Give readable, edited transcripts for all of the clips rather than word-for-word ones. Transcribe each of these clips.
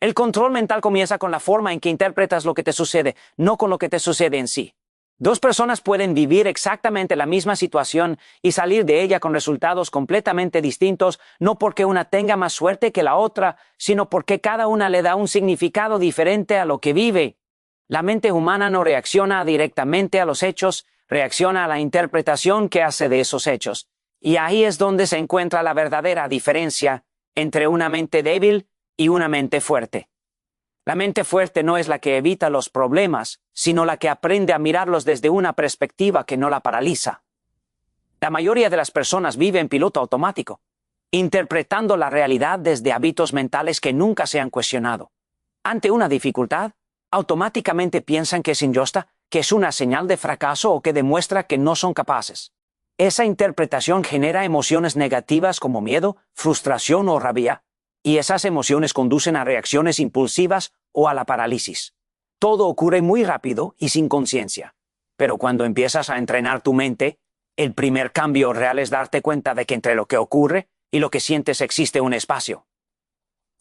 El control mental comienza con la forma en que interpretas lo que te sucede, no con lo que te sucede en sí. Dos personas pueden vivir exactamente la misma situación y salir de ella con resultados completamente distintos, no porque una tenga más suerte que la otra, sino porque cada una le da un significado diferente a lo que vive. La mente humana no reacciona directamente a los hechos, reacciona a la interpretación que hace de esos hechos. Y ahí es donde se encuentra la verdadera diferencia entre una mente débil y una mente fuerte. La mente fuerte no es la que evita los problemas, sino la que aprende a mirarlos desde una perspectiva que no la paraliza. La mayoría de las personas vive en piloto automático, interpretando la realidad desde hábitos mentales que nunca se han cuestionado. Ante una dificultad, automáticamente piensan que es injusta, que es una señal de fracaso o que demuestra que no son capaces. Esa interpretación genera emociones negativas como miedo, frustración o rabia, y esas emociones conducen a reacciones impulsivas o a la parálisis. Todo ocurre muy rápido y sin conciencia. Pero cuando empiezas a entrenar tu mente, el primer cambio real es darte cuenta de que entre lo que ocurre y lo que sientes existe un espacio.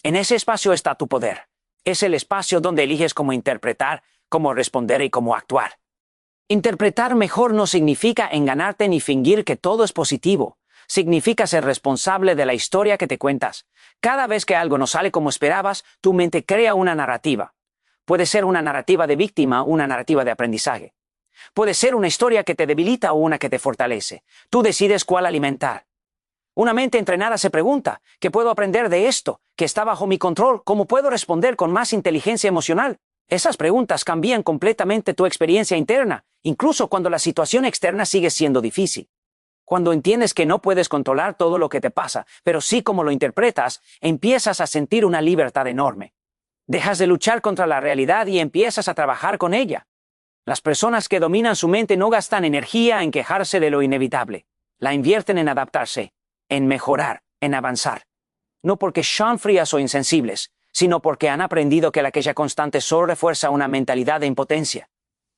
En ese espacio está tu poder. Es el espacio donde eliges cómo interpretar, cómo responder y cómo actuar. Interpretar mejor no significa enganarte ni fingir que todo es positivo. Significa ser responsable de la historia que te cuentas. Cada vez que algo no sale como esperabas, tu mente crea una narrativa. Puede ser una narrativa de víctima o una narrativa de aprendizaje. Puede ser una historia que te debilita o una que te fortalece. Tú decides cuál alimentar. Una mente entrenada se pregunta, ¿qué puedo aprender de esto? ¿Que está bajo mi control? ¿Cómo puedo responder con más inteligencia emocional? Esas preguntas cambian completamente tu experiencia interna, incluso cuando la situación externa sigue siendo difícil. Cuando entiendes que no puedes controlar todo lo que te pasa, pero sí cómo lo interpretas, empiezas a sentir una libertad enorme. Dejas de luchar contra la realidad y empiezas a trabajar con ella. Las personas que dominan su mente no gastan energía en quejarse de lo inevitable. La invierten en adaptarse, en mejorar, en avanzar. No porque sean frías o insensibles, sino porque han aprendido que la queja constante solo refuerza una mentalidad de impotencia.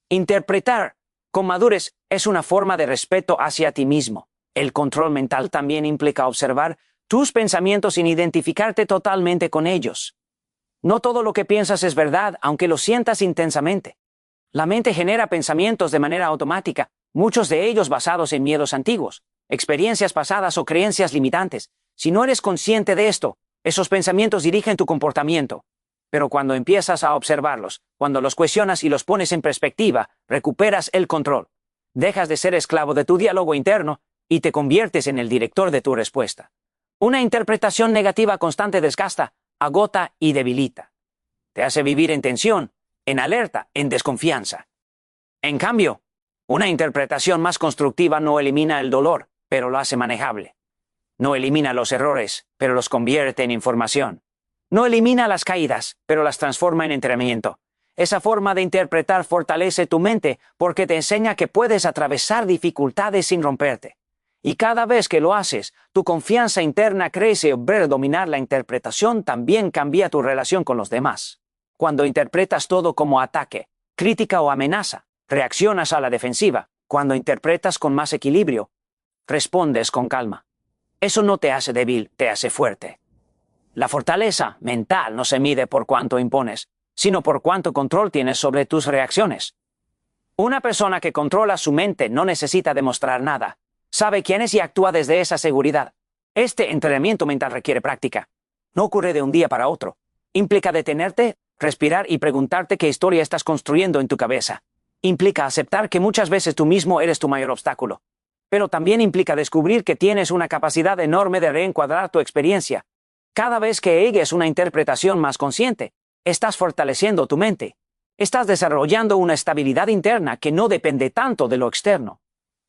Interpretar con madurez es una forma de respeto hacia ti mismo. El control mental también implica observar tus pensamientos sin identificarte totalmente con ellos. No todo lo que piensas es verdad, aunque lo sientas intensamente. La mente genera pensamientos de manera automática, muchos de ellos basados en miedos antiguos, experiencias pasadas o creencias limitantes. Si no eres consciente de esto, esos pensamientos dirigen tu comportamiento. Pero cuando empiezas a observarlos, cuando los cuestionas y los pones en perspectiva, recuperas el control. Dejas de ser esclavo de tu diálogo interno y te conviertes en el director de tu respuesta. Una interpretación negativa constante desgasta, agota y debilita. Te hace vivir en tensión, en alerta, en desconfianza. En cambio, una interpretación más constructiva no elimina el dolor, pero lo hace manejable. No elimina los errores, pero los convierte en información. No elimina las caídas, pero las transforma en entrenamiento. Esa forma de interpretar fortalece tu mente porque te enseña que puedes atravesar dificultades sin romperte. Y cada vez que lo haces, tu confianza interna crece. Ver dominar la interpretación también cambia tu relación con los demás. Cuando interpretas todo como ataque, crítica o amenaza, reaccionas a la defensiva. Cuando interpretas con más equilibrio, respondes con calma. Eso no te hace débil, te hace fuerte. La fortaleza mental no se mide por cuánto impones, sino por cuánto control tienes sobre tus reacciones. Una persona que controla su mente no necesita demostrar nada. Sabe quién es y actúa desde esa seguridad. Este entrenamiento mental requiere práctica. No ocurre de un día para otro. Implica detenerte, respirar y preguntarte qué historia estás construyendo en tu cabeza. Implica aceptar que muchas veces tú mismo eres tu mayor obstáculo. Pero también implica descubrir que tienes una capacidad enorme de reencuadrar tu experiencia. Cada vez que elgues una interpretación más consciente, estás fortaleciendo tu mente. Estás desarrollando una estabilidad interna que no depende tanto de lo externo.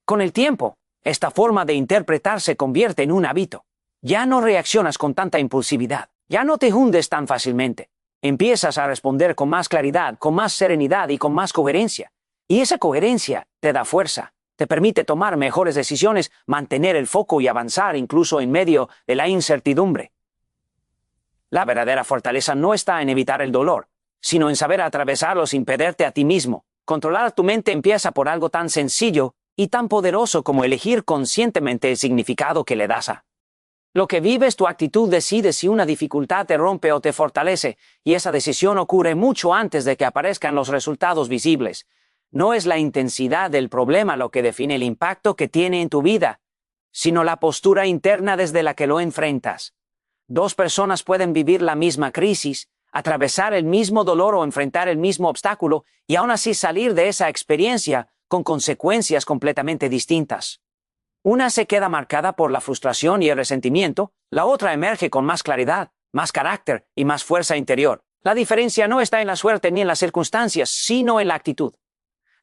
Con el tiempo, esta forma de interpretar se convierte en un hábito. Ya no reaccionas con tanta impulsividad. Ya no te hundes tan fácilmente. Empiezas a responder con más claridad, con más serenidad y con más coherencia. Y esa coherencia te da fuerza. Te permite tomar mejores decisiones, mantener el foco y avanzar incluso en medio de la incertidumbre. La verdadera fortaleza no está en evitar el dolor, sino en saber atravesarlo sin perderte a ti mismo. Controlar tu mente empieza por algo tan sencillo y tan poderoso como elegir conscientemente el significado que le das a Lo que vives, tu actitud decide si una dificultad te rompe o te fortalece, y esa decisión ocurre mucho antes de que aparezcan los resultados visibles. No es la intensidad del problema lo que define el impacto que tiene en tu vida, sino la postura interna desde la que lo enfrentas. Dos personas pueden vivir la misma crisis, atravesar el mismo dolor o enfrentar el mismo obstáculo, y aún así salir de esa experiencia con consecuencias completamente distintas. Una se queda marcada por la frustración y el resentimiento, la otra emerge con más claridad, más carácter y más fuerza interior. La diferencia no está en la suerte ni en las circunstancias, sino en la actitud.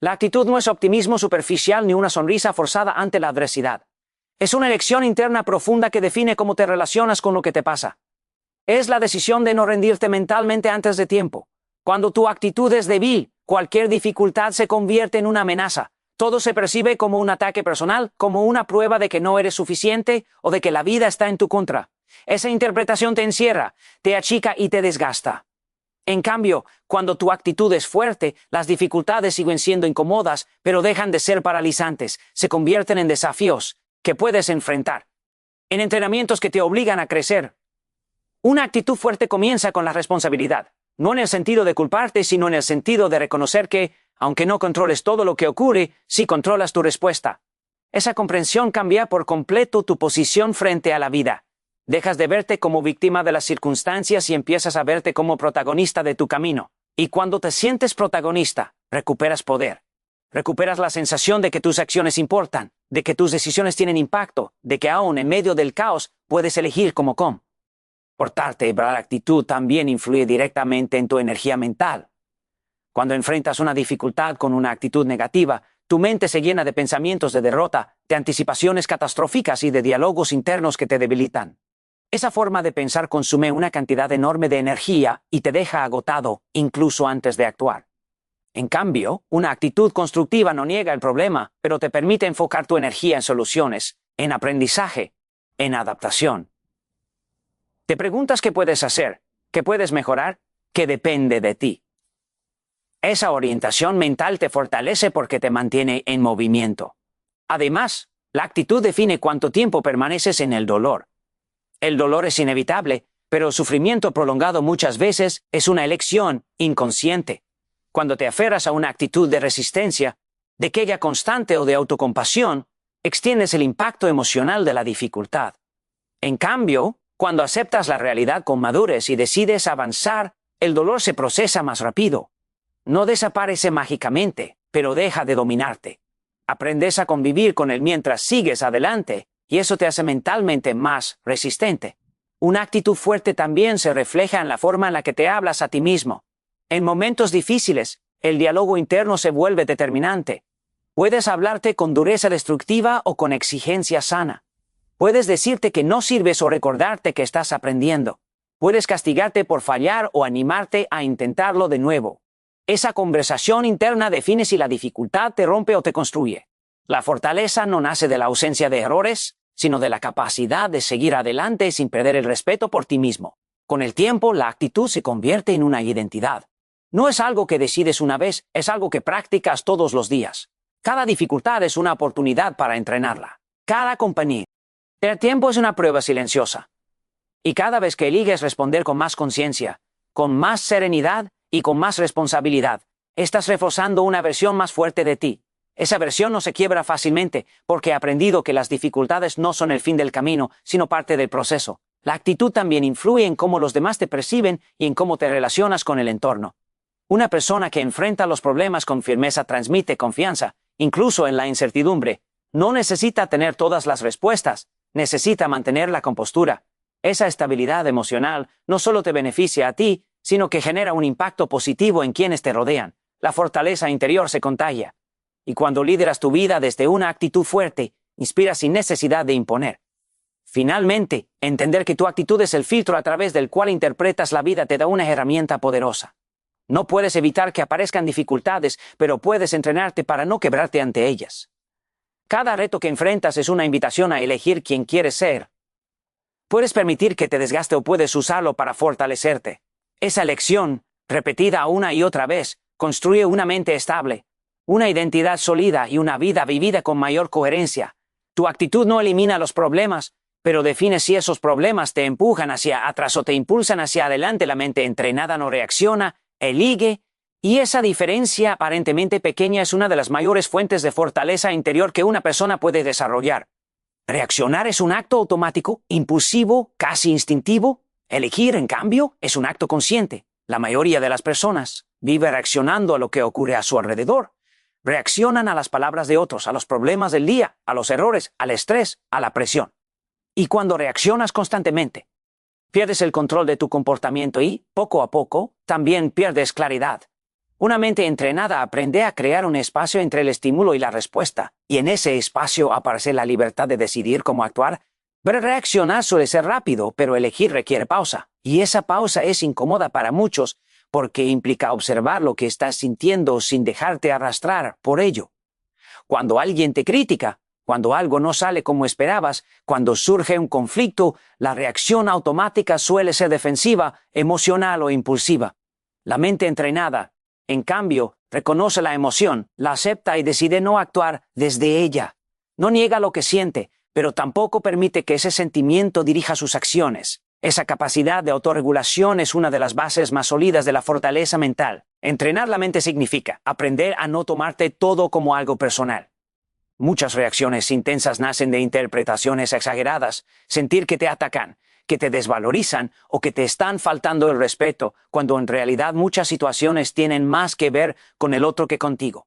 La actitud no es optimismo superficial ni una sonrisa forzada ante la adversidad. Es una elección interna profunda que define cómo te relacionas con lo que te pasa. Es la decisión de no rendirte mentalmente antes de tiempo. Cuando tu actitud es débil, cualquier dificultad se convierte en una amenaza. Todo se percibe como un ataque personal, como una prueba de que no eres suficiente o de que la vida está en tu contra. Esa interpretación te encierra, te achica y te desgasta. En cambio, cuando tu actitud es fuerte, las dificultades siguen siendo incómodas, pero dejan de ser paralizantes, se convierten en desafíos que puedes enfrentar, en entrenamientos que te obligan a crecer. Una actitud fuerte comienza con la responsabilidad, no en el sentido de culparte, sino en el sentido de reconocer que, aunque no controles todo lo que ocurre, sí controlas tu respuesta. Esa comprensión cambia por completo tu posición frente a la vida. Dejas de verte como víctima de las circunstancias y empiezas a verte como protagonista de tu camino. Y cuando te sientes protagonista, recuperas poder. Recuperas la sensación de que tus acciones importan, de que tus decisiones tienen impacto, de que aún en medio del caos puedes elegir cómo portarte. La actitud también influye directamente en tu energía mental. Cuando enfrentas una dificultad con una actitud negativa, tu mente se llena de pensamientos de derrota, de anticipaciones catastróficas y de diálogos internos que te debilitan. Esa forma de pensar consume una cantidad enorme de energía y te deja agotado, incluso antes de actuar. En cambio, una actitud constructiva no niega el problema, pero te permite enfocar tu energía en soluciones, en aprendizaje, en adaptación. Te preguntas qué puedes hacer, qué puedes mejorar, qué depende de ti. Esa orientación mental te fortalece porque te mantiene en movimiento. Además, la actitud define cuánto tiempo permaneces en el dolor. El dolor es inevitable, pero el sufrimiento prolongado muchas veces es una elección inconsciente. Cuando te aferras a una actitud de resistencia, de queja constante o de autocompasión, extiendes el impacto emocional de la dificultad. En cambio, cuando aceptas la realidad con madurez y decides avanzar, el dolor se procesa más rápido. No desaparece mágicamente, pero deja de dominarte. Aprendes a convivir con él mientras sigues adelante, y eso te hace mentalmente más resistente. Una actitud fuerte también se refleja en la forma en la que te hablas a ti mismo. En momentos difíciles, el diálogo interno se vuelve determinante. Puedes hablarte con dureza destructiva o con exigencia sana. Puedes decirte que no sirves o recordarte que estás aprendiendo. Puedes castigarte por fallar o animarte a intentarlo de nuevo. Esa conversación interna define si la dificultad te rompe o te construye. La fortaleza no nace de la ausencia de errores, sino de la capacidad de seguir adelante sin perder el respeto por ti mismo. Con el tiempo, la actitud se convierte en una identidad. No es algo que decides una vez, es algo que practicas todos los días. Cada dificultad es una oportunidad para entrenarla. Cada compañía. El tiempo es una prueba silenciosa. Y cada vez que eliges responder con más conciencia, con más serenidad y con más responsabilidad, estás reforzando una versión más fuerte de ti. Esa versión no se quiebra fácilmente porque he aprendido que las dificultades no son el fin del camino, sino parte del proceso. La actitud también influye en cómo los demás te perciben y en cómo te relacionas con el entorno. Una persona que enfrenta los problemas con firmeza transmite confianza, incluso en la incertidumbre. No necesita tener todas las respuestas, necesita mantener la compostura. Esa estabilidad emocional no solo te beneficia a ti, sino que genera un impacto positivo en quienes te rodean. La fortaleza interior se contagia. Y cuando lideras tu vida desde una actitud fuerte, inspiras sin necesidad de imponer. Finalmente, entender que tu actitud es el filtro a través del cual interpretas la vida te da una herramienta poderosa. No puedes evitar que aparezcan dificultades, pero puedes entrenarte para no quebrarte ante ellas. Cada reto que enfrentas es una invitación a elegir quién quieres ser. Puedes permitir que te desgaste o puedes usarlo para fortalecerte. Esa elección, repetida una y otra vez, construye una mente estable, una identidad sólida y una vida vivida con mayor coherencia. Tu actitud no elimina los problemas, pero define si esos problemas te empujan hacia atrás o te impulsan hacia adelante. La mente entrenada no reacciona, elige, y esa diferencia aparentemente pequeña es una de las mayores fuentes de fortaleza interior que una persona puede desarrollar. Reaccionar es un acto automático, impulsivo, casi instintivo. Elegir, en cambio, es un acto consciente. La mayoría de las personas vive reaccionando a lo que ocurre a su alrededor. Reaccionan a las palabras de otros, a los problemas del día, a los errores, al estrés, a la presión. Y cuando reaccionas constantemente, pierdes el control de tu comportamiento y, poco a poco, también pierdes claridad. Una mente entrenada aprende a crear un espacio entre el estímulo y la respuesta, y en ese espacio aparece la libertad de decidir cómo actuar. Pero reaccionar suele ser rápido, pero elegir requiere pausa, y esa pausa es incómoda para muchos porque implica observar lo que estás sintiendo sin dejarte arrastrar por ello. Cuando alguien te critica, cuando algo no sale como esperabas, cuando surge un conflicto, la reacción automática suele ser defensiva, emocional o impulsiva. La mente entrenada, en cambio, reconoce la emoción, la acepta y decide no actuar desde ella. No niega lo que siente, pero tampoco permite que ese sentimiento dirija sus acciones. Esa capacidad de autorregulación es una de las bases más sólidas de la fortaleza mental. Entrenar la mente significa aprender a no tomarte todo como algo personal. Muchas reacciones intensas nacen de interpretaciones exageradas, sentir que te atacan, que te desvalorizan o que te están faltando el respeto, cuando en realidad muchas situaciones tienen más que ver con el otro que contigo.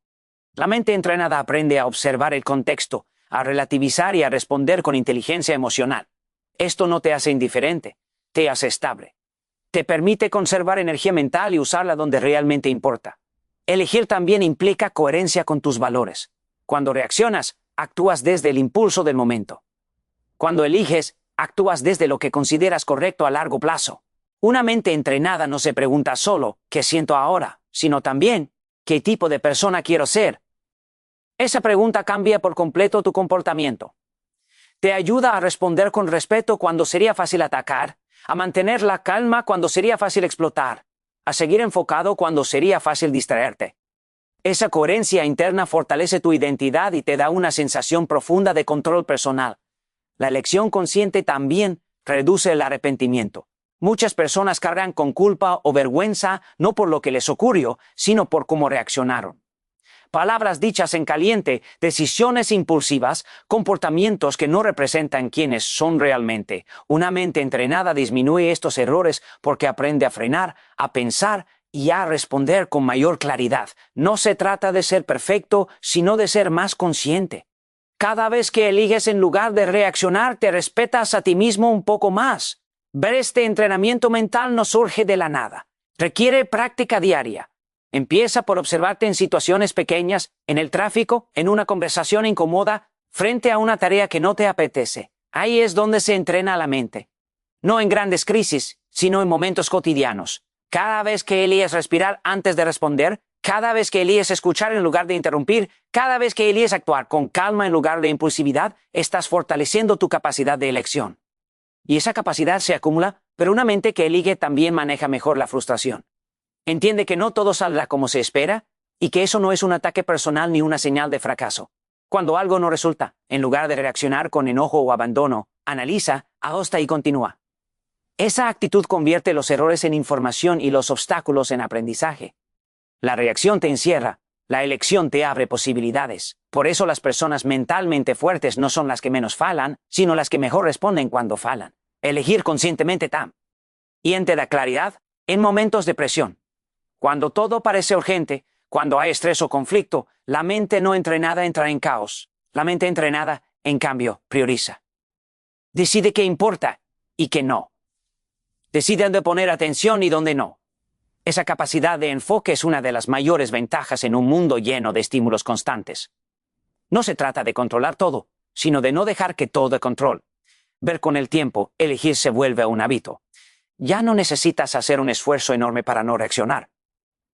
La mente entrenada aprende a observar el contexto, a relativizar y a responder con inteligencia emocional. Esto no te hace indiferente, te hace estable. Te permite conservar energía mental y usarla donde realmente importa. Elegir también implica coherencia con tus valores. Cuando reaccionas, actúas desde el impulso del momento. Cuando eliges, actúas desde lo que consideras correcto a largo plazo. Una mente entrenada no se pregunta solo ¿qué siento ahora?, sino también ¿qué tipo de persona quiero ser? Esa pregunta cambia por completo tu comportamiento. Te ayuda a responder con respeto cuando sería fácil atacar, a mantener la calma cuando sería fácil explotar, a seguir enfocado cuando sería fácil distraerte. Esa coherencia interna fortalece tu identidad y te da una sensación profunda de control personal. La elección consciente también reduce el arrepentimiento. Muchas personas cargan con culpa o vergüenza no por lo que les ocurrió, sino por cómo reaccionaron. Palabras dichas en caliente, decisiones impulsivas, comportamientos que no representan quiénes son realmente. Una mente entrenada disminuye estos errores porque aprende a frenar, a pensar y a responder con mayor claridad. No se trata de ser perfecto, sino de ser más consciente. Cada vez que eliges en lugar de reaccionar, te respetas a ti mismo un poco más. Ver este entrenamiento mental no surge de la nada. Requiere práctica diaria. Empieza por observarte en situaciones pequeñas, en el tráfico, en una conversación incómoda, frente a una tarea que no te apetece. Ahí es donde se entrena la mente. No en grandes crisis, sino en momentos cotidianos. Cada vez que eliges respirar antes de responder, cada vez que eliges escuchar en lugar de interrumpir, cada vez que eliges actuar con calma en lugar de impulsividad, estás fortaleciendo tu capacidad de elección. Y esa capacidad se acumula, pero una mente que elige también maneja mejor la frustración. Entiende que no todo saldrá como se espera y que eso no es un ataque personal ni una señal de fracaso. Cuando algo no resulta, en lugar de reaccionar con enojo o abandono, analiza, ajusta y continúa. Esa actitud convierte los errores en información y los obstáculos en aprendizaje. La reacción te encierra, la elección te abre posibilidades. Por eso las personas mentalmente fuertes no son las que menos fallan, sino las que mejor responden cuando fallan. Elegir conscientemente y te da claridad en momentos de presión. Cuando todo parece urgente, cuando hay estrés o conflicto, la mente no entrenada entra en caos. La mente entrenada, en cambio, prioriza. Decide qué importa y qué no. Decide dónde poner atención y dónde no. Esa capacidad de enfoque es una de las mayores ventajas en un mundo lleno de estímulos constantes. No se trata de controlar todo, sino de no dejar que todo control. Ver con el tiempo, elegir se vuelve un hábito. Ya no necesitas hacer un esfuerzo enorme para no reaccionar.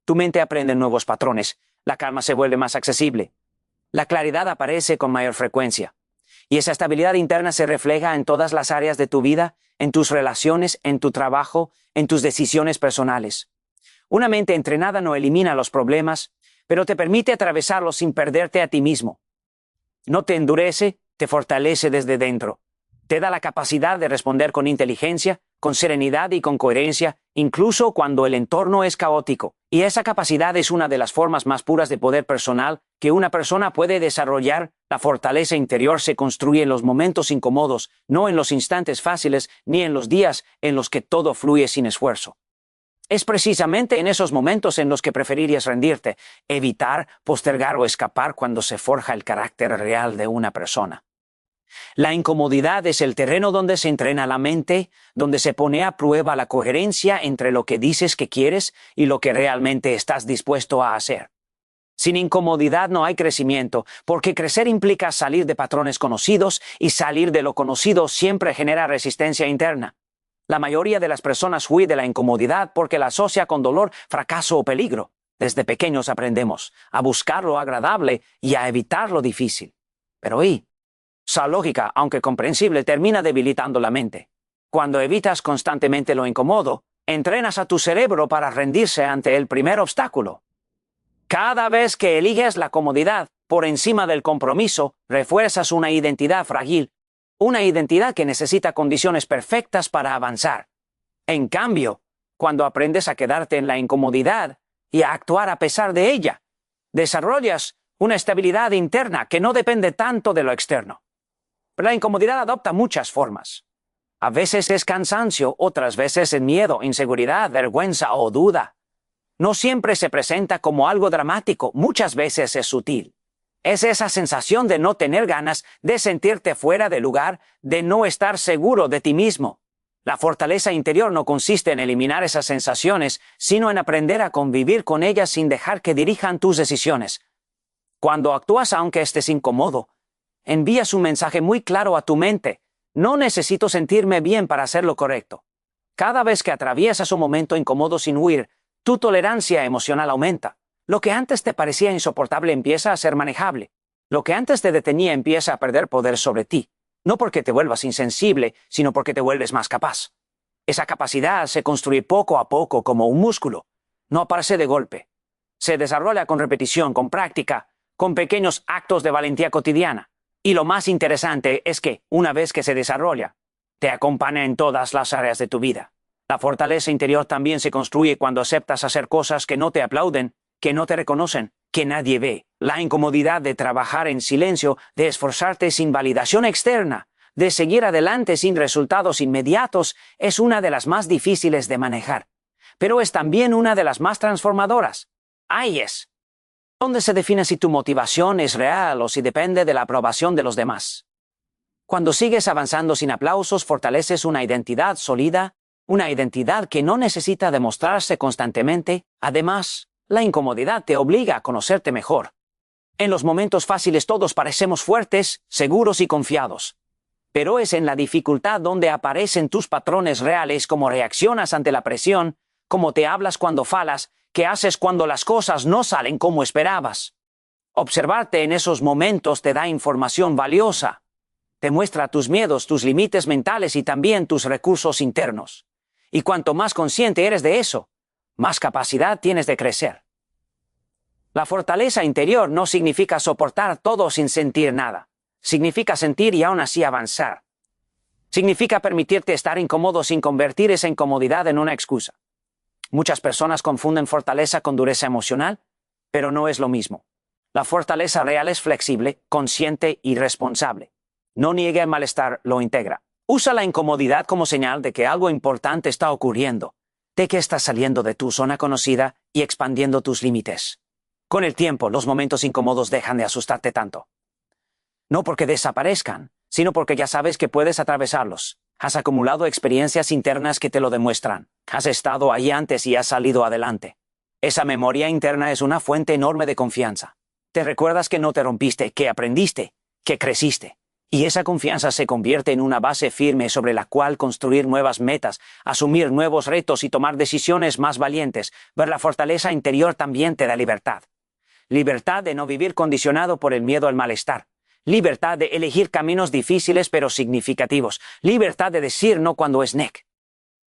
Tu mente aprende nuevos patrones, la calma se vuelve más accesible. La claridad aparece con mayor frecuencia. Y esa estabilidad interna se refleja en todas las áreas de tu vida, en tus relaciones, en tu trabajo, en tus decisiones personales. Una mente entrenada no elimina los problemas, pero te permite atravesarlos sin perderte a ti mismo. No te endurece, te fortalece desde dentro. Te da la capacidad de responder con inteligencia, con serenidad y con coherencia, incluso cuando el entorno es caótico. Y esa capacidad es una de las formas más puras de poder personal que una persona puede desarrollar. La fortaleza interior se construye en los momentos incómodos, no en los instantes fáciles ni en los días en los que todo fluye sin esfuerzo. Es precisamente en esos momentos en los que preferirías rendirte, evitar, postergar o escapar cuando se forja el carácter real de una persona. La incomodidad es el terreno donde se entrena la mente, donde se pone a prueba la coherencia entre lo que dices que quieres y lo que realmente estás dispuesto a hacer. Sin incomodidad no hay crecimiento, porque crecer implica salir de patrones conocidos y salir de lo conocido siempre genera resistencia interna. La mayoría de las personas huye de la incomodidad porque la asocia con dolor, fracaso o peligro. Desde pequeños aprendemos a buscar lo agradable y a evitar lo difícil. Pero esa lógica, aunque comprensible, termina debilitando la mente. Cuando evitas constantemente lo incómodo, entrenas a tu cerebro para rendirse ante el primer obstáculo. Cada vez que eliges la comodidad por encima del compromiso, refuerzas una identidad frágil, una identidad que necesita condiciones perfectas para avanzar. En cambio, cuando aprendes a quedarte en la incomodidad y a actuar a pesar de ella, desarrollas una estabilidad interna que no depende tanto de lo externo. Pero la incomodidad adopta muchas formas. A veces es cansancio, otras veces es miedo, inseguridad, vergüenza o duda. No siempre se presenta como algo dramático, muchas veces es sutil. Es esa sensación de no tener ganas, de sentirte fuera de lugar, de no estar seguro de ti mismo. La fortaleza interior no consiste en eliminar esas sensaciones, sino en aprender a convivir con ellas sin dejar que dirijan tus decisiones. Cuando actúas aunque estés incómodo, envías un mensaje muy claro a tu mente. No necesito sentirme bien para hacer lo correcto. Cada vez que atraviesas un momento incómodo sin huir, tu tolerancia emocional aumenta. Lo que antes te parecía insoportable empieza a ser manejable. Lo que antes te detenía empieza a perder poder sobre ti. No porque te vuelvas insensible, sino porque te vuelves más capaz. Esa capacidad se construye poco a poco como un músculo. No aparece de golpe. Se desarrolla con repetición, con práctica, con pequeños actos de valentía cotidiana. Y lo más interesante es que, una vez que se desarrolla, te acompaña en todas las áreas de tu vida. La fortaleza interior también se construye cuando aceptas hacer cosas que no te aplauden, que no te reconocen, que nadie ve. La incomodidad de trabajar en silencio, de esforzarte sin validación externa, de seguir adelante sin resultados inmediatos, es una de las más difíciles de manejar. Pero es también una de las más transformadoras. Ahí es donde se define si tu motivación es real o si depende de la aprobación de los demás. Cuando sigues avanzando sin aplausos, fortaleces una identidad sólida, una identidad que no necesita demostrarse constantemente. Además, la incomodidad te obliga a conocerte mejor. En los momentos fáciles todos parecemos fuertes, seguros y confiados. Pero es en la dificultad donde aparecen tus patrones reales, cómo reaccionas ante la presión, cómo te hablas cuando falas, qué haces cuando las cosas no salen como esperabas. Observarte en esos momentos te da información valiosa. Te muestra tus miedos, tus límites mentales y también tus recursos internos. Y cuanto más consciente eres de eso, más capacidad tienes de crecer. La fortaleza interior no significa soportar todo sin sentir nada. Significa sentir y aún así avanzar. Significa permitirte estar incómodo sin convertir esa incomodidad en una excusa. Muchas personas confunden fortaleza con dureza emocional, pero no es lo mismo. La fortaleza real es flexible, consciente y responsable. No niegue el malestar, lo integra. Usa la incomodidad como señal de que algo importante está ocurriendo, de que estás saliendo de tu zona conocida y expandiendo tus límites. Con el tiempo, los momentos incómodos dejan de asustarte tanto. No porque desaparezcan, sino porque ya sabes que puedes atravesarlos. Has acumulado experiencias internas que te lo demuestran. Has estado ahí antes y has salido adelante. Esa memoria interna es una fuente enorme de confianza. Te recuerdas que no te rompiste, que aprendiste, que creciste. Y esa confianza se convierte en una base firme sobre la cual construir nuevas metas, asumir nuevos retos y tomar decisiones más valientes. Ver la fortaleza interior también te da libertad. Libertad de no vivir condicionado por el miedo al malestar. Libertad de elegir caminos difíciles pero significativos. Libertad de decir no cuando es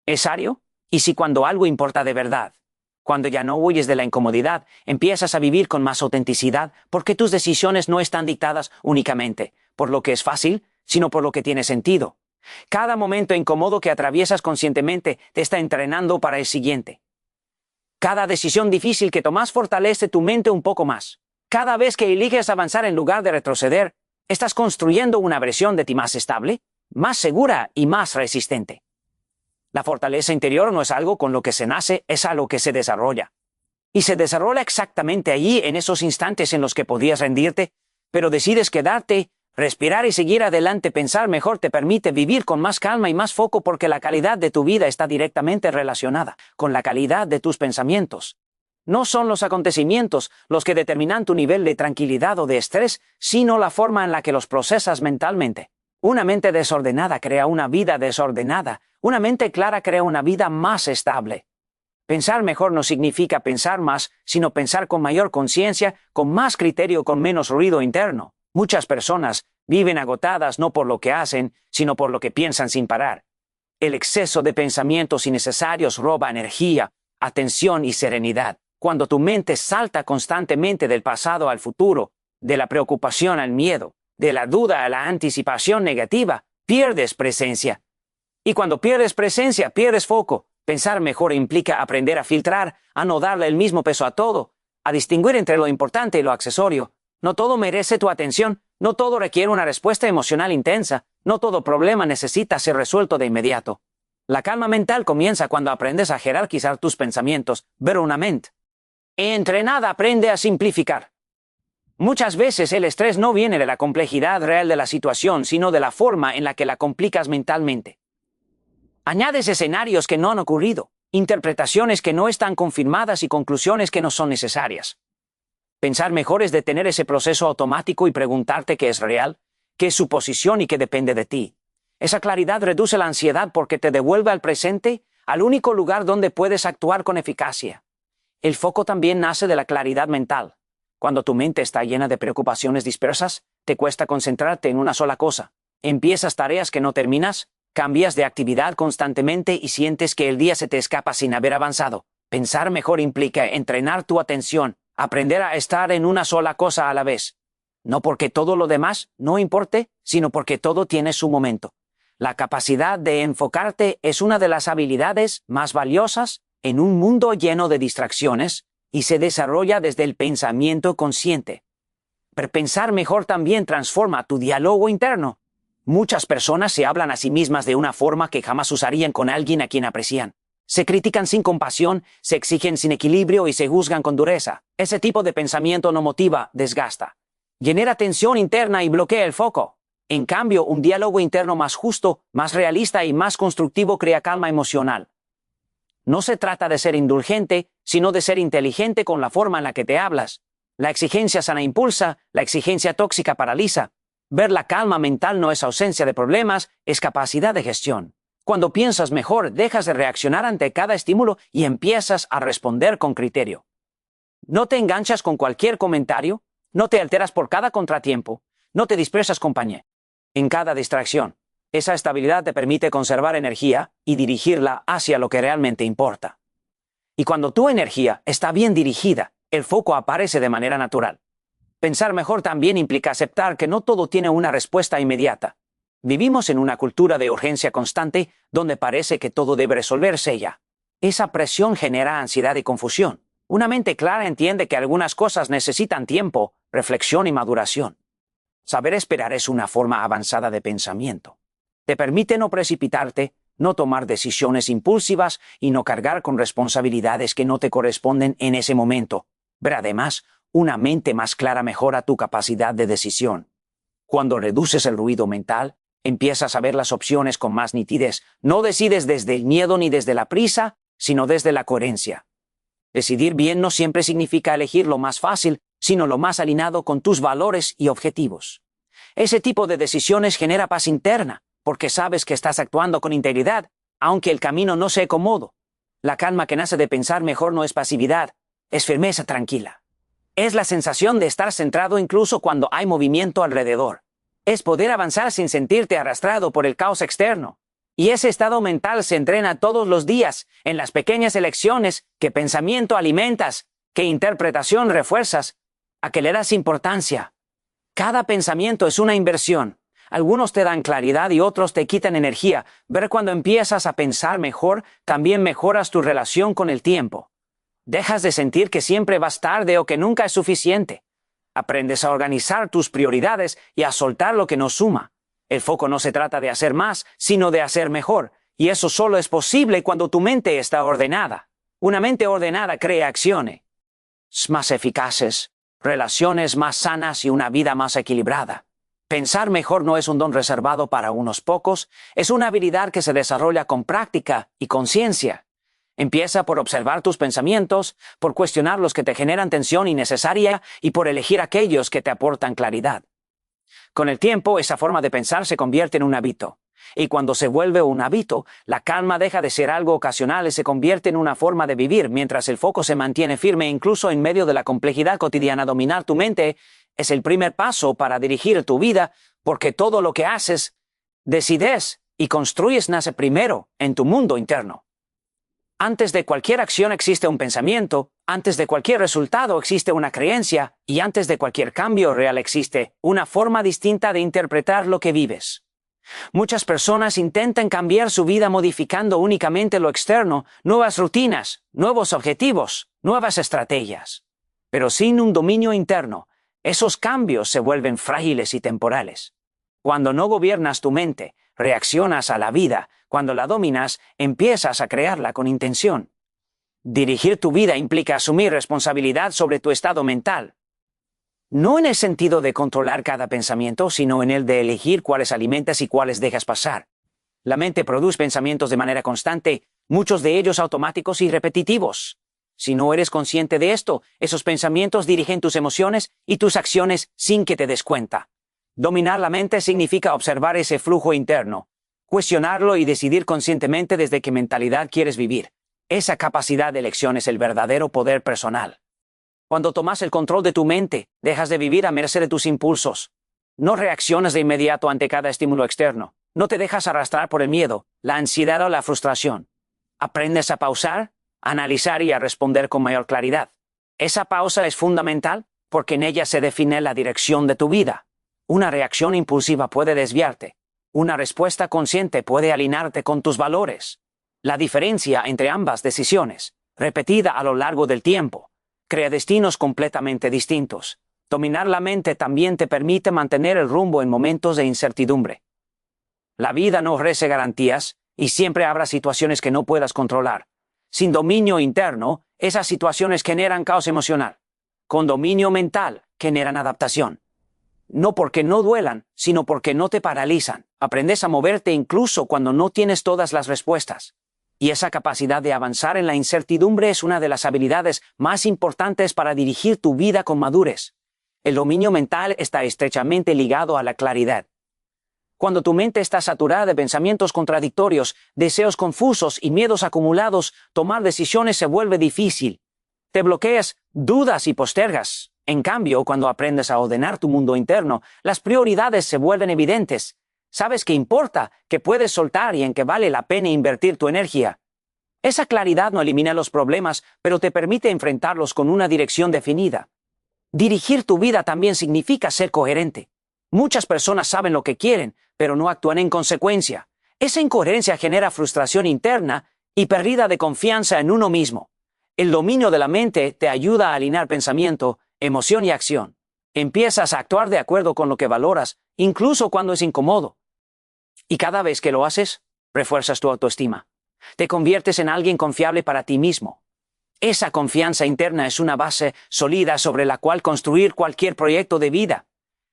necesario y sí cuando algo importa de verdad. Cuando ya no huyes de la incomodidad, empiezas a vivir con más autenticidad porque tus decisiones no están dictadas únicamente por lo que es fácil, sino por lo que tiene sentido. Cada momento incómodo que atraviesas conscientemente te está entrenando para el siguiente. Cada decisión difícil que tomas fortalece tu mente un poco más. Cada vez que eliges avanzar en lugar de retroceder, estás construyendo una versión de ti más estable, más segura y más resistente. La fortaleza interior no es algo con lo que se nace, es algo que se desarrolla. Y se desarrolla exactamente allí, en esos instantes en los que podías rendirte, pero decides quedarte, respirar y seguir adelante. Pensar mejor te permite vivir con más calma y más foco, porque la calidad de tu vida está directamente relacionada con la calidad de tus pensamientos. No son los acontecimientos los que determinan tu nivel de tranquilidad o de estrés, sino la forma en la que los procesas mentalmente. Una mente desordenada crea una vida desordenada. Una mente clara crea una vida más estable. Pensar mejor no significa pensar más, sino pensar con mayor conciencia, con más criterio, con menos ruido interno. Muchas personas viven agotadas no por lo que hacen, sino por lo que piensan sin parar. El exceso de pensamientos innecesarios roba energía, atención y serenidad. Cuando tu mente salta constantemente del pasado al futuro, de la preocupación al miedo, de la duda a la anticipación negativa, pierdes presencia. Y cuando pierdes presencia, pierdes foco. Pensar mejor implica aprender a filtrar, a no darle el mismo peso a todo, a distinguir entre lo importante y lo accesorio. No todo merece tu atención, no todo requiere una respuesta emocional intensa, no todo problema necesita ser resuelto de inmediato. La calma mental comienza cuando aprendes a jerarquizar tus pensamientos, ver una mente entrenada aprende a simplificar. Muchas veces el estrés no viene de la complejidad real de la situación, sino de la forma en la que la complicas mentalmente. Añades escenarios que no han ocurrido, interpretaciones que no están confirmadas y conclusiones que no son necesarias. Pensar mejor es detener ese proceso automático y preguntarte qué es real, qué es suposición y qué depende de ti. Esa claridad reduce la ansiedad porque te devuelve al presente, al único lugar donde puedes actuar con eficacia. El foco también nace de la claridad mental. Cuando tu mente está llena de preocupaciones dispersas, te cuesta concentrarte en una sola cosa. Empiezas tareas que no terminas, cambias de actividad constantemente y sientes que el día se te escapa sin haber avanzado. Pensar mejor implica entrenar tu atención, aprender a estar en una sola cosa a la vez. No porque todo lo demás no importe, sino porque todo tiene su momento. La capacidad de enfocarte es una de las habilidades más valiosas en un mundo lleno de distracciones y se desarrolla desde el pensamiento consciente. Pero pensar mejor también transforma tu diálogo interno. Muchas personas se hablan a sí mismas de una forma que jamás usarían con alguien a quien aprecian. Se critican sin compasión, se exigen sin equilibrio y se juzgan con dureza. Ese tipo de pensamiento no motiva, desgasta. Genera tensión interna y bloquea el foco. En cambio, un diálogo interno más justo, más realista y más constructivo crea calma emocional. No se trata de ser indulgente, sino de ser inteligente con la forma en la que te hablas. La exigencia sana impulsa, la exigencia tóxica paraliza. Ver la calma mental no es ausencia de problemas, es capacidad de gestión. Cuando piensas mejor, dejas de reaccionar ante cada estímulo y empiezas a responder con criterio. No te enganchas con cualquier comentario, no te alteras por cada contratiempo, no te dispersas compañía en cada distracción. Esa estabilidad te permite conservar energía y dirigirla hacia lo que realmente importa. Y cuando tu energía está bien dirigida, el foco aparece de manera natural. Pensar mejor también implica aceptar que no todo tiene una respuesta inmediata. Vivimos en una cultura de urgencia constante donde parece que todo debe resolverse ya. Esa presión genera ansiedad y confusión. Una mente clara entiende que algunas cosas necesitan tiempo, reflexión y maduración. Saber esperar es una forma avanzada de pensamiento. Te permite no precipitarte, no tomar decisiones impulsivas y no cargar con responsabilidades que no te corresponden en ese momento. Pero además, una mente más clara mejora tu capacidad de decisión. Cuando reduces el ruido mental, empiezas a ver las opciones con más nitidez. No decides desde el miedo ni desde la prisa, sino desde la coherencia. Decidir bien no siempre significa elegir lo más fácil, sino lo más alineado con tus valores y objetivos. Ese tipo de decisiones genera paz interna, porque sabes que estás actuando con integridad, aunque el camino no sea cómodo. La calma que nace de pensar mejor no es pasividad, es firmeza tranquila. Es la sensación de estar centrado incluso cuando hay movimiento alrededor. Es poder avanzar sin sentirte arrastrado por el caos externo. Y ese estado mental se entrena todos los días, en las pequeñas elecciones que pensamiento alimentas, que interpretación refuerzas, a que le das importancia. Cada pensamiento es una inversión. Algunos te dan claridad y otros te quitan energía. Ver cuando empiezas a pensar mejor, también mejoras tu relación con el tiempo. Dejas de sentir que siempre vas tarde o que nunca es suficiente. Aprendes a organizar tus prioridades y a soltar lo que no suma. El foco no se trata de hacer más, sino de hacer mejor. Y eso solo es posible cuando tu mente está ordenada. Una mente ordenada crea acciones más eficaces, relaciones más sanas y una vida más equilibrada. Pensar mejor no es un don reservado para unos pocos, es una habilidad que se desarrolla con práctica y conciencia. Empieza por observar tus pensamientos, por cuestionar los que te generan tensión innecesaria y por elegir aquellos que te aportan claridad. Con el tiempo, esa forma de pensar se convierte en un hábito. Y cuando se vuelve un hábito, la calma deja de ser algo ocasional y se convierte en una forma de vivir, mientras el foco se mantiene firme incluso en medio de la complejidad cotidiana. Dominar tu mente es el primer paso para dirigir tu vida, porque todo lo que haces, decides y construyes nace primero en tu mundo interno. Antes de cualquier acción existe un pensamiento, antes de cualquier resultado existe una creencia, y antes de cualquier cambio real existe una forma distinta de interpretar lo que vives. Muchas personas intentan cambiar su vida modificando únicamente lo externo, nuevas rutinas, nuevos objetivos, nuevas estrategias. Pero sin un dominio interno, esos cambios se vuelven frágiles y temporales. Cuando no gobiernas tu mente, reaccionas a la vida. Cuando la dominas, empiezas a crearla con intención. Dirigir tu vida implica asumir responsabilidad sobre tu estado mental. No en el sentido de controlar cada pensamiento, sino en el de elegir cuáles alimentas y cuáles dejas pasar. La mente produce pensamientos de manera constante, muchos de ellos automáticos y repetitivos. Si no eres consciente de esto, esos pensamientos dirigen tus emociones y tus acciones sin que te des cuenta. Dominar la mente significa observar ese flujo interno, cuestionarlo y decidir conscientemente desde qué mentalidad quieres vivir. Esa capacidad de elección es el verdadero poder personal. Cuando tomas el control de tu mente, dejas de vivir a merced de tus impulsos. No reaccionas de inmediato ante cada estímulo externo. No te dejas arrastrar por el miedo, la ansiedad o la frustración. Aprendes a pausar, a analizar y a responder con mayor claridad. Esa pausa es fundamental porque en ella se define la dirección de tu vida. Una reacción impulsiva puede desviarte. Una respuesta consciente puede alinearte con tus valores. La diferencia entre ambas decisiones, repetida a lo largo del tiempo, crea destinos completamente distintos. Dominar la mente también te permite mantener el rumbo en momentos de incertidumbre. La vida no ofrece garantías y siempre habrá situaciones que no puedas controlar. Sin dominio interno, esas situaciones generan caos emocional. Con dominio mental, generan adaptación. No porque no duelan, sino porque no te paralizan. Aprendes a moverte incluso cuando no tienes todas las respuestas. Y esa capacidad de avanzar en la incertidumbre es una de las habilidades más importantes para dirigir tu vida con madurez. El dominio mental está estrechamente ligado a la claridad. Cuando tu mente está saturada de pensamientos contradictorios, deseos confusos y miedos acumulados, tomar decisiones se vuelve difícil. Te bloqueas, dudas y postergas. En cambio, cuando aprendes a ordenar tu mundo interno, las prioridades se vuelven evidentes. Sabes qué importa, qué puedes soltar y en qué vale la pena invertir tu energía. Esa claridad no elimina los problemas, pero te permite enfrentarlos con una dirección definida. Dirigir tu vida también significa ser coherente. Muchas personas saben lo que quieren, pero no actúan en consecuencia. Esa incoherencia genera frustración interna y pérdida de confianza en uno mismo. El dominio de la mente te ayuda a alinear pensamiento, emoción y acción. Empiezas a actuar de acuerdo con lo que valoras, incluso cuando es incómodo. Y cada vez que lo haces, refuerzas tu autoestima. Te conviertes en alguien confiable para ti mismo. Esa confianza interna es una base sólida sobre la cual construir cualquier proyecto de vida.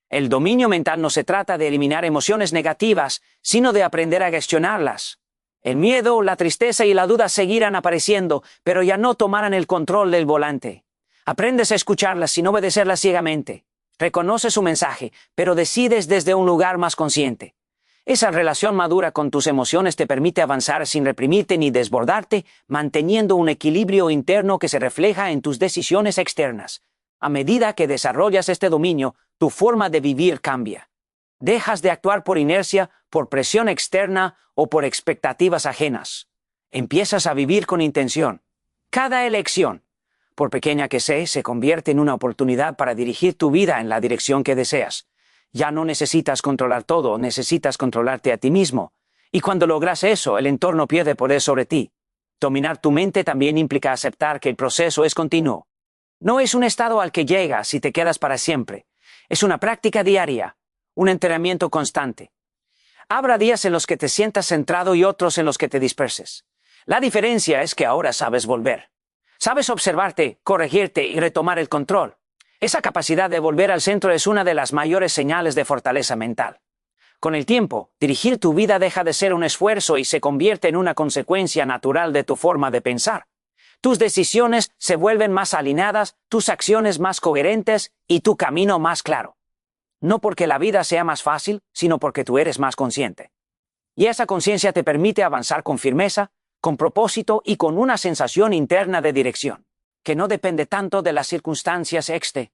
El dominio mental no se trata de eliminar emociones negativas, sino de aprender a gestionarlas. El miedo, la tristeza y la duda seguirán apareciendo, pero ya no tomarán el control del volante. Aprendes a escucharlas sin obedecerlas ciegamente. Reconoces su mensaje, pero decides desde un lugar más consciente. Esa relación madura con tus emociones te permite avanzar sin reprimirte ni desbordarte, manteniendo un equilibrio interno que se refleja en tus decisiones externas. A medida que desarrollas este dominio, tu forma de vivir cambia. Dejas de actuar por inercia, por presión externa o por expectativas ajenas. Empiezas a vivir con intención. Cada elección, por pequeña que sea, se convierte en una oportunidad para dirigir tu vida en la dirección que deseas. Ya no necesitas controlar todo, necesitas controlarte a ti mismo. Y cuando logras eso, el entorno pierde poder sobre ti. Dominar tu mente también implica aceptar que el proceso es continuo. No es un estado al que llegas y te quedas para siempre. Es una práctica diaria, un entrenamiento constante. Habrá días en los que te sientas centrado y otros en los que te disperses. La diferencia es que ahora sabes volver. Sabes observarte, corregirte y retomar el control. Esa capacidad de volver al centro es una de las mayores señales de fortaleza mental. Con el tiempo, dirigir tu vida deja de ser un esfuerzo y se convierte en una consecuencia natural de tu forma de pensar. Tus decisiones se vuelven más alineadas, tus acciones más coherentes y tu camino más claro. No porque la vida sea más fácil, sino porque tú eres más consciente. Y esa conciencia te permite avanzar con firmeza, con propósito y con una sensación interna de dirección, que no depende tanto de las circunstancias externas.